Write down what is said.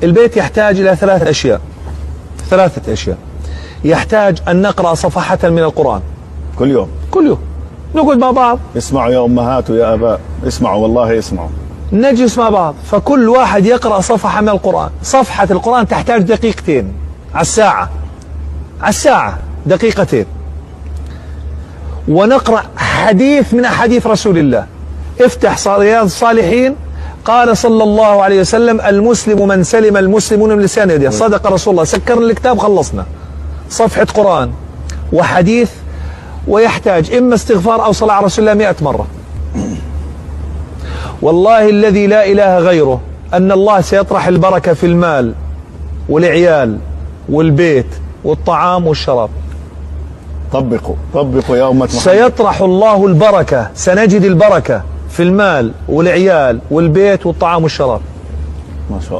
البيت يحتاج إلى ثلاثة أشياء. يحتاج أن نقرأ صفحة من القرآن كل يوم. كل يوم، نقعد مع بعض. اسمعوا يا أمهات ويا آباء، اسمعوا والله اسمعوا. نجلس مع بعض، فكل واحد يقرأ صفحة من القرآن. صفحة القرآن تحتاج دقيقتين على الساعة دقيقتين. ونقرأ حديث من أحاديث رسول الله. افتح رياض الصالحين، قال صلى الله عليه وسلم: المسلم من سلم المسلمون من لسان يده. صدق رسول الله. سكرنا الكتاب، خلصنا. صفحة قرآن وحديث، ويحتاج إما استغفار أو صلاة على رسول الله 100 مرة. والله الذي لا إله غيره أن الله سيطرح البركة في المال والعيال والبيت والطعام والشراب. طبقوا يا أمة محمد. سيطرح الله البركة، سنجد البركة في المال والعيال والبيت والطعام والشراب. ما شاء الله.